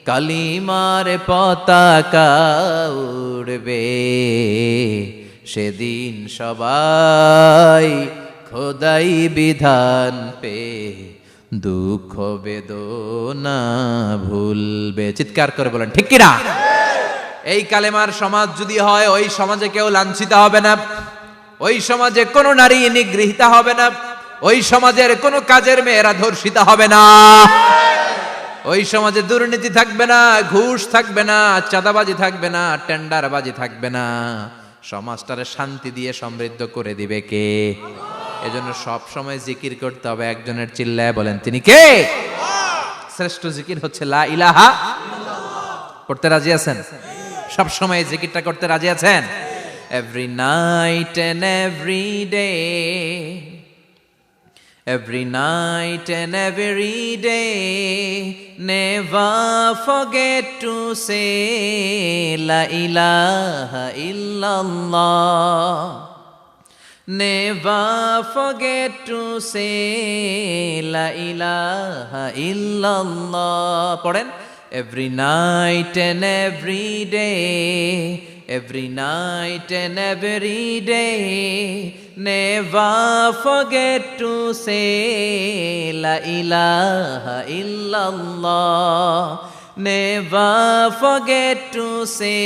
কালিমার পতাকা উড়বে, সেদিন সবাই খোদাই বিধান পে দুঃখ বেদনা ভুলবে। চিৎকার করে বলেন ঠিক কিনা? এই কালেমার সমাজ যদি হয়, ওই সমাজে কেউ লাঞ্ছিত হবে না, ওই সমাজে কোনো নারী নিগৃহীত হবে না, ওই সমাজের কোনো কাজের মেয়েরা ধর্ষিত হবে না, ওই সমাজে দুর্নীতি থাকবে না, ঘুষ থাকবে না, চাঁদাবাজি থাকবে না, টেন্ডারবাজি থাকবে না। সমাজটারে শান্তি দিয়ে সমৃদ্ধ করে দিবে কে? এজন্য সব সময় জিকির করতে হবে একজনের, চিল্লায় বলেন তিনি কে? শ্রেষ্ঠ জিকির হচ্ছে লা ইলাহা। করতে রাজি আছেন? সব সময় জিকিরটা করতে রাজি আছেন? Every night and every day, every night and every day, never forget to say la ilaha illallah, never forget to say la ilaha illallah. পড়েন, every night and every day, every night and every day, never forget to say la ilaha illallah, never forget to say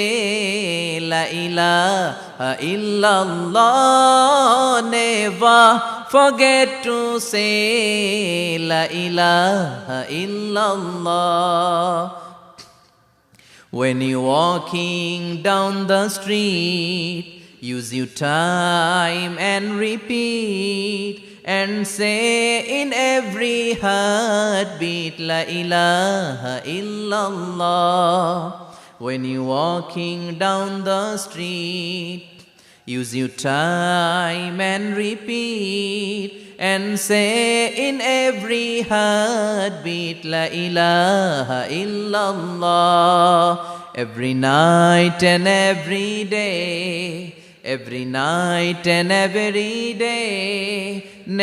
la ilaha illallah, never forget to say la ilaha illallah. When you're walking down the street, use your time and repeat, and say in every heartbeat la ilaha illallah. When you're walking down the street, use your time and repeat, and say in every heartbeat la ilaha illallah. Every night and every day, every night and every day,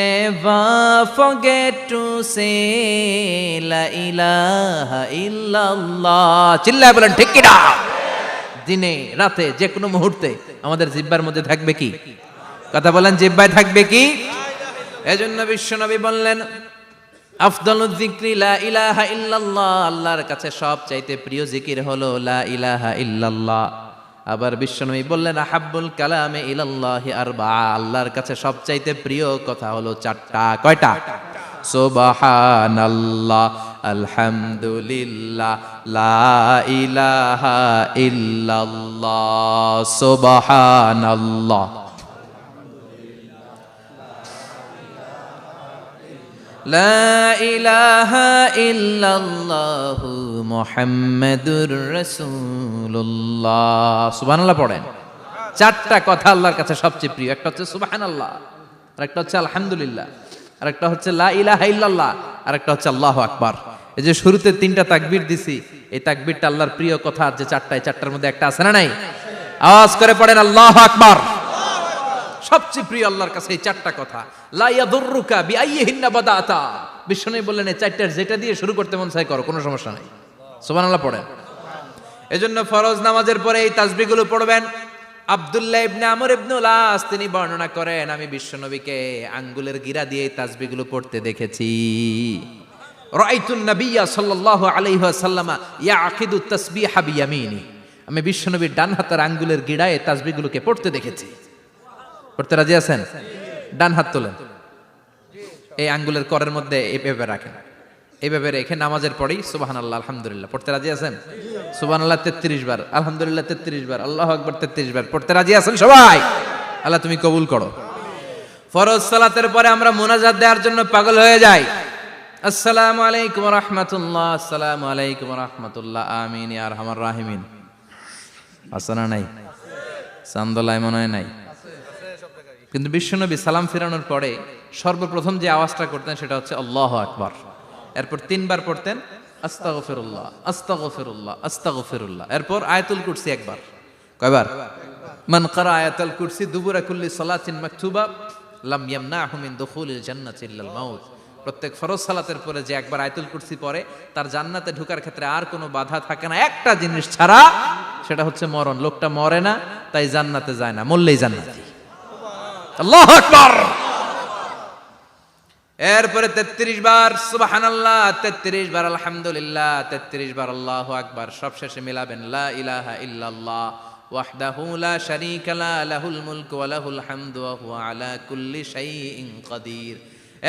never forget to say la ilaha illallah. চিল্লায় বলেন ঠিক কিনা? দিনে রাতে যে কোনো মুহূর্তে আমাদের জিহ্বার মধ্যে থাকবে কি? কথা বলেন, জিহ্বায় থাকবে কি? এজন্য বিশ্বনবী বললেন, আফদালুয যিকরি লা ইলাহা ইল্লাল্লাহ, আল্লাহর কাছে সবচাইতে প্রিয় জিকির হলো লা ইলাহা ইল্লাল্লাহ। আবার বিশ্বনবী বললেন, আহাব্বুল কালামে ইলাল্লাহি আরবাআ, আল্লাহর কাছে সবচাইতে প্রিয় কথা হলো চারটা। কয়টা? সুবহানাল্লাহ, আলহামদুলিল্লাহ, লা ইলাহা ইল্লাল্লাহ। সুবহানাল্লাহ, লা ইলাহা ইল্লাল্লাহ, মুহাম্মাদুর রাসূলুল্লাহ। সুবহানাল্লাহ পড়েন। চারটা কথা আল্লাহর কাছে সবচেয়ে প্রিয়। একটা হচ্ছে সুবহানাল্লাহ, আরেকটা হচ্ছে আলহামদুলিল্লাহ, আরেকটা হচ্ছে লা ইলাহা ইল্লাল্লাহ, আরেকটা হচ্ছে আল্লাহু আকবার। এই যে শুরুতে তিনটা তাকবীর দিছি, এই তাকবীরটা আল্লাহর প্রিয় কথা যে চারটা, এই চারটার মধ্যে একটা আছে না নাই? আওয়াজ করে পড়েন আল্লাহু আকবার। সবচেয়ে প্রিয় আল্লাহর কাছে এই চারটা কথা। লা ইয়াদুররুকা বিআইয়িহিন্না বাদাতা, বিষ্ণু বললেন এই চারটার যেটা দিয়ে শুরু করতে মন চায় করো, কোনো সমস্যা নাই। সুবহানাল্লাহ পড়েন। এজন্য ফরজ নামাজের পরে এই তাসবিহগুলো পড়বেন। আব্দুল্লাহ ইবনে আমর ইবনুল আস তিনি বর্ণনা করেন, আমি বিশ্বনবীকে আঙ্গুলের গিরা দিয়ে এই তাসবিহগুলো পড়তে দেখেছি। রাআইতুন নাবিয়্যা সাল্লাল্লাহু আলাইহি ওয়াসাল্লাম ইয়াকিদু তাসবিহা বিয়ামিনি, আমি বিশ্বনবীর ডান হাতের আঙ্গুলের গিরায় এই তাসবিহগুলোকে পড়তে দেখেছি। পড়তে রাজি আছেন? ডান হাত তোলেন, এই আঙ্গুলের করের মধ্যে এভাবে রাখেন, এইভাবে রেখে নামাজের পরেই সুবহানাল্লাহ আলহামদুলিল্লাহ পড়তে রাজি আছেন? সুবহানাল্লাহ 33 বার, আলহামদুলিল্লাহ 33 বার, আল্লাহু আকবার 33 বার পড়তে রাজি আছেন সবাই? আল্লাহ তুমি কবুল করো। ফরজ সালাতের পরে আমরা মুনাজাত দেওয়ার জন্য পাগল হয়ে যাই। আসসালামু আলাইকুম ওয়া রাহমাতুল্লাহ, আসসালামু আলাইকুম ওয়া রাহমাতুল্লাহ, আমিন ইয়া আরহামার রাহিমিন। আসনা নাই? চান্দলায় মনে হয় নাই। কিন্তু বিশ্বনবী সালাম ফিরানোর পরে সর্বপ্রথম যে আওয়াজটা করতেন সেটা হচ্ছে আল্লাহু আকবার। এরপর 3 বার পড়তেন আস্তাগফিরুল্লাহ, আস্তাগফিরুল্লাহ, আস্তাগফিরুল্লাহ। এরপর আয়াতুল কুরসি একবার। কয়বার? মান ক্বারা আয়াতুল কুরসি দুবুরা কুল্লি সালাতিন মাকতুবা লাম ইয়ামনাহু মিন দুখুলিল জান্নাতি ইল্লাল মাউত। প্রত্যেক ফরজ সালাতের পরে যে একবার আয়াতুল কুরসি পড়ে তার জান্নাতে ঢোকার ক্ষেত্রে আর কোনো বাধা থাকে না, একটা জিনিস ছাড়া, সেটা হচ্ছে মরণ। লোকটা মরে না, তাই জান্নাতে যায় না, মরলেই জান্নাতি। আল্লাহু আকবার। এরপরে 33 বার সুবহানাল্লাহ, 33 বার আলহামদুলিল্লাহ, 33 বার আল্লাহু আকবার। সবশেষে মিলাবেন লা ইলাহা ইল্লাল্লাহ ওয়াহদাহু লা শারীকা লা লাহুল মুলকু ওয়া লাহুল হামদু ওয়া হুয়া আলা কুল্লি শাইইন কাদির।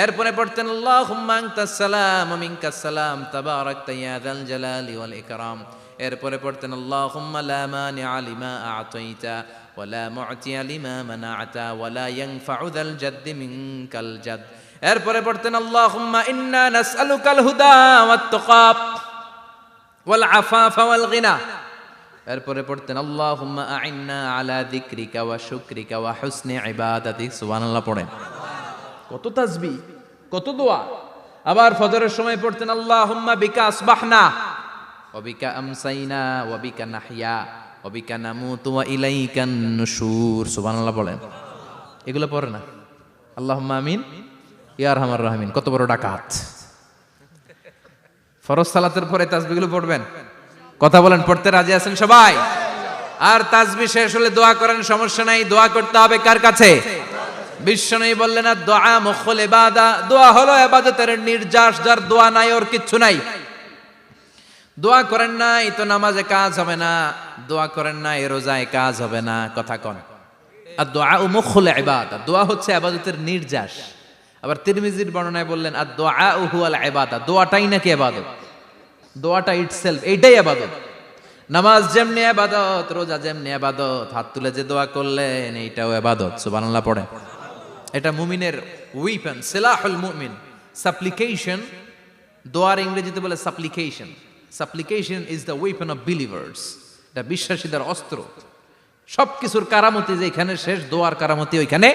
এরপরে পড়তেন আল্লাহুম্মা আনতাস সালাম ওয়া মিনকাস সালাম তাবারাকতা ইয়া যাল জালালি ওয়াল ইকরাম। এরপরে পড়তেন আল্লাহুম্মা লা মানিআ লিমা আ'তাইতা ওয়া লা মু'তিয়া লিমা মানা'তা ওয়া লা ইয়ানফা'ু যাল জাদ্দি মিনকাল জাদ। এরপরে পড়তেন আল্লাহুম্মা ইন্না নাসআলুকাল হুদা ওয়াত তুকা ওয়াল আফাফা ওয়াল গিনা। এরপরে পড়তেন আল্লাহুম্মা আ'ইন্না আলা যিকরিকা ওয়া শুকরিকা ওয়া হুসনি ইবাদাতিক। সুবহানাল্লাহ পড়েন। কত তাসবিহ, কত দোয়া। আবার ফজরের সময় পড়তেন আল্লাহুম্মা বিকা আসবাহনা ওয়া বিকা আমসাইনা ওয়া বিকা নাহইয়া ওয়া বিকা নামুতু ওয়া ইলাইকান নুশুর। সুবহানাল্লাহ পড়েন। এগুলো পড়ে না? আল্লাহুম্মা আমিন ইয়া আরহামার রাহিমিন। কত বড় ডাকাত! ফরজ সালাতের পরে তাসবিহগুলো পড়বেন। কথা বলেন, পড়তে রাজি আছেন সবাই? আর তাসবিহ শেষ হলে দোয়া করেন, সমস্যা নাই। দোয়া করতে হবে কার কাছে? বিশ্বনবী বললেন আর দোয়া মুখুল ইবাদা, দোয়া হলো ইবাদতের নির্যাস। যার দোয়া নাই ওর কিচ্ছু নাই। দোয়া করেন নাই তো নামাজে কাজ হবে না, দোয়া করেন নাই রোজায় কাজ হবে না। কথা কন। আর দোয়া মুখুল ইবাদা, দোয়া হচ্ছে ইবাদতের নির্যাস। আবার তিরমিজির বর্ণনায় বললেন আর দোয়া হুয়াল ইবাদা, দোয়াটাই নাকি ইবাদত। দোয়াটা ইটসেলফ, এইটাই ইবাদত। নামাজ যেমনি ইবাদত, রোজা যেমনি ইবাদত, হাত তুলে যে দোয়া করলেন এইটাও ইবাদত। সুবহানাল্লাহ পড়ে। এটা মুমিনের উইপন, সিলাহুল মুমিন। সাপ্লিকেশন, দোয়ার ইংরেজিতে বলে সাপ্লিকেশন। সাপ্লিকেশন is the weapon of believers. এটা বিশ্বাসীদের অস্ত্র। সবকিছুর কারামতি যেখানে শেষ, দোয়ার কারামতি ওইখানে।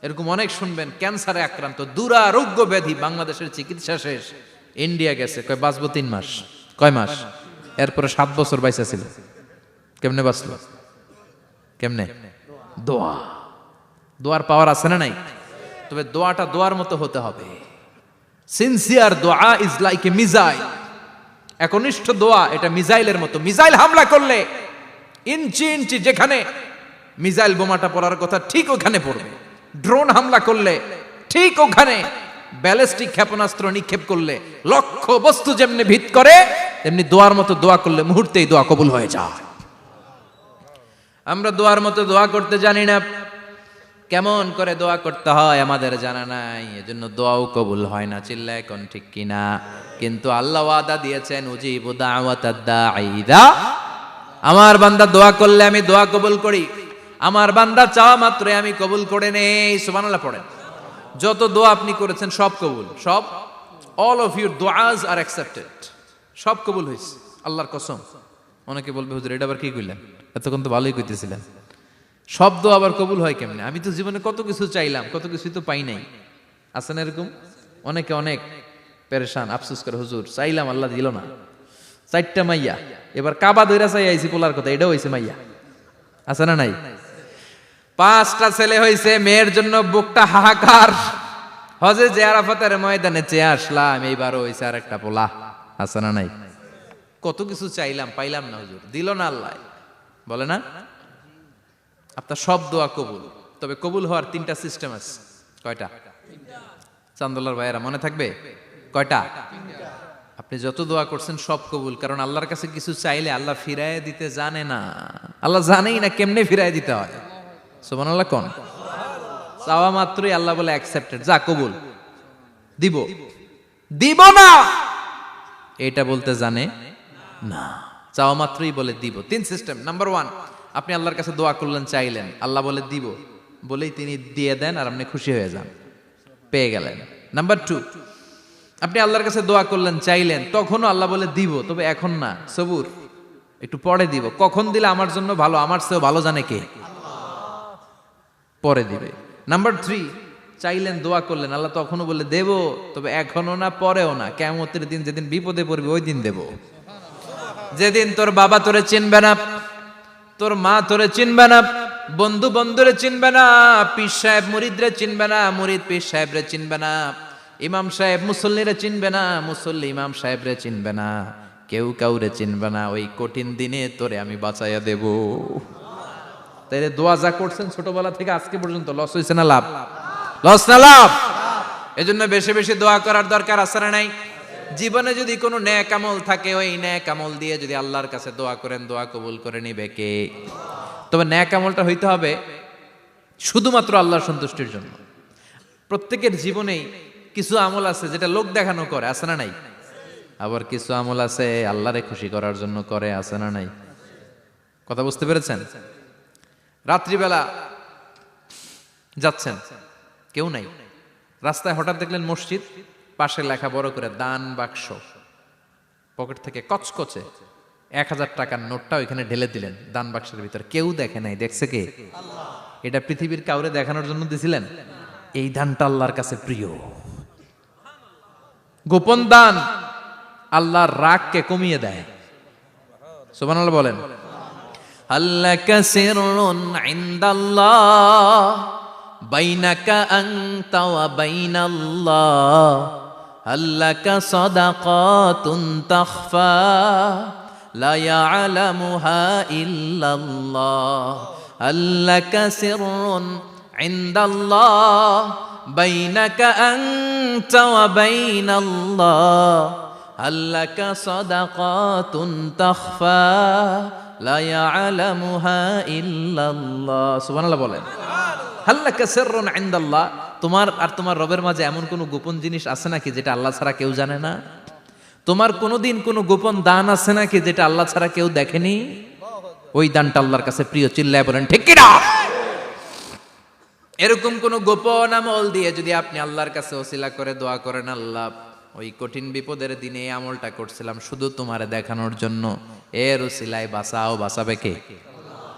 এরকম অনেক শুনবেন ক্যান্সারে আক্রান্ত, দুরারোগ্য ব্যাধি, বাংলাদেশের চিকিৎসা শেষ, ইন্ডিয়া গেছে, কয় বাঁচবো 3 মাস। কয় মাস? এরপরে 7 বছর বাইসা ছিল। কেমনে বাঁচলো? কেমনে? দোয়া। দোয়ার পাওয়ার আছে না নাই? তবে দোয়াটা দোয়ার মতো হতে হবে। সিনসিয়ার দোয়া ইজ লাইক এ মিসাইল। একনিষ্ঠ দোয়া এটা মিসাইলের মতো। মিসাইল হামলা করলে ইঞ্চি ইঞ্চি যেখানে মিসাইল বোমাটা পড়ার কথা ঠিক ওখানে পড়বে। ড্রোন হামলা করলে ঠিক ওখানে, ব্যালিস্টিক ক্ষেপণাস্ত্র নিক্ষেপ করলে লক্ষ্য বস্তু যেমনি ভিত করে, তেমনি দোয়ার মতো দোয়া করলে মুহূর্তেই দোয়া কবুল হয়ে যায়। আমরা দোয়ার মতো দোয়া করতে জানি না। কেমন করে দোয়া করতে হয় আমাদের জানা নাই, এজন্য দোয়াও কবুল হয় না। চিল্লা এখন ঠিক কিনা? কিন্তু আল্লাহ ওয়াদা দিয়েছেন উজিবু দাওয়াতাদ দাঈ ইযা, আমার বান্দা দোয়া করলে আমি দোয়া কবুল করি। আমার বান্দা চাওয়া মাত্রই আমি কবুল করে নেই। সুবহানাল্লাহ পড়েন। যত দোয়া আপনি করেছেন সব কবুল, সব। অল অফ ইউর দোয়াজ আর অ্যাকসেপ্টেড। সব কবুল হয়েছে আল্লাহর কসম। অনেকে বলবে হুজুর এটা আবার কি কইলেন, এতক্ষণ তো ভালোই কইতেছিলেন। সব দোয়া আবার কবুল হয় কেমনে? আমি তো জীবনে কত কিছু চাইলাম, কত কিছুই তো পাই নাই। আছে না এরকম? অনেকে অনেক পেরেশান, আফসোস করে হুজুর চাইলাম আল্লাহ দিল না। 4টা মাইয়া, এবার কাবা ধইরা চাই আইছি পোলার কথা, এটাও হইছে মাইয়া। আছে না নাই? 5টা ছেলে হইছে, মেয়ের জন্য বুকটা হাহাকার। হজে যে আরাফাতের ময়দানে চেয়ে আসলাম, এইবারও হইছে আর একটা পোলা। আছে না নাই? কত কিছু চাইলাম, পাইলাম না হুজুর, দিল না আল্লাহ। বলে না আপনার সব দোয়া কবুল। তবে কবুল হওয়ার 3টা সিস্টেম আছে। কয়টা? চান্দোলার ভাইয়েরা মনে থাকবে? কয়টা? আপনি যত দোয়া করছেন সব কবুল। কারণ আল্লাহর কাছে কিছু চাইলে আল্লাহ ফিরায় দিতে জানে না। আল্লাহ জানেই না কেমনে ফিরায় দিতে হয়। সুবহানাল্লাহ কোন? চাওয়া মাত্রই আল্লাহ বলে অ্যাকসেপ্টেড, যা কবুল, দিব। দিব না এটা বলতে জানে না, চাওয়া মাত্রই বলে দিব। 3 সিস্টেম। নাম্বার 1, আপনি আল্লাহর কাছে দোয়া করলেন, চাইলেন, আল্লাহ বলে দিব, বলেই তিনি দিয়ে দেন আর আপনি খুশি হয়ে যান, পেয়ে গেলেন। নাম্বার 2, আপনি আল্লাহর কাছে দোয়া করলেন, চাইলেন, তখনও আল্লাহ বলে দিব, তবে এখন না, সবুর, একটু পরে দিব। কখন দিলে আমার জন্য ভালো, আমার চেয়েও ভালো জানে কে? পরে দিবে। নাম্বার 3, চাইলেন, দোয়া করলেন, আল্লাহ তখনও বলে দেব, তবে এখনো না, পরেও না, কিয়ামতের দিন যেদিন বিপদে পড়বে ওই দিন দেব। যেদিন তোর বাবা তোরে চিনবে না, তোর মা তোরে চিনবে না, বন্ধু বন্ধুরে চিনবে না, পীর সাহেব মুরিদরে চিনবে না, মুরিদ পীর সাহেবরে চিনবে না, ইমাম সাহেব মুসল্লিরে চিনবে না, মুসল্লি ইমাম সাহেবরে চিনবে না, কেউ কাউরে চিনবে না, ওই কঠিন দিনে তোরে আমি বাঁচাইয়া দেব। তাইলে দোয়া যা করছেন ছোটবেলা থেকে আজকে পর্যন্ত, লস হয়েছে না লাভ? লস না লাভ? এজন্য বেশি বেশি দোয়া করার দরকার আছে না নাই? জীবনে যদি কোনো নেক আমল থাকে, ওই নেক আমল দিয়ে যদি আল্লাহর কাছে দোয়া করেন, দোয়া কবুল করে নিবে কে? তবে নেক আমলটা হইতে হবে শুধুমাত্র আল্লাহর সন্তুষ্টির জন্য। প্রত্যেকের জীবনেই কিছু আমল আছে যেটা লোক দেখানো করে, আছে না নাই? আবার কিছু আমল আছে আল্লাহরে খুশি করার জন্য করে, আছে না নাই? কথা বুঝতে পেরেছেন? রাত্রিবেলা যাচ্ছেন, কেউ নাই, রাস্তায় হঠাৎ দেখলেন মসজিদ, পাশে লেখা বড় করে দান বাক্স, পকেট থেকে কচকচে 1000 টাকার নোটটা ওইখানে ঢেলে দিলেন দান বাক্সের ভিতরে। কেউ দেখে নাই, দেখছে কে? এটা পৃথিবীর কাউরে দেখানোর জন্য দিছিলেন? এই দানটা আল্লাহর কাছে প্রিয়। গোপন দান আল্লাহর রাগকে কমিয়ে দেয়। সুবহানাল্লাহ বলেন। আল্লাকা সিররুন ইনদাল্লাহ বাইনাকা আনতা ওয়া বাইনাল্লাহ, আল্লাকা সাদাকাতুন তাখফা লা ইয়ালামুহা ইল্লাল্লাহ, আল্লাকা সিররুন ইনদাল্লাহ বাইনাকা আনতা ওয়া বাইনাল্লাহ, আল্লাকা সাদাকাতুন তাখফা লা ইয়ালামুহা ইল্লাল্লাহ। সুবহানাল্লাহ বলেন। আল্লাকা সিররুন ইনদাল্লাহ, তোমার আর তোমার রবের মাঝে এমন কোনো গোপন জিনিস আছে নাকি যেটা আল্লাহ ছাড়া কেউ জানে না? তোমার কোনোদিন কোনো গোপন দান আছে নাকি যেটা আল্লাহ ছাড়া কেউ দেখেনি? ওই দানটা আল্লাহর কাছে প্রিয়। চিল্লায় বলেন ঠিক কি না? এরকম কোন গোপন আমল দিয়ে যদি আপনি আল্লাহর কাছে ওসিলা করে দোয়া করেন, আল্লাহ ওই কঠিন বিপদের দিনে আমলটা করছিলাম শুধু তোমারে দেখানোর জন্য, এর ওসিলায় বাঁচাও, বাঁচাবে কে?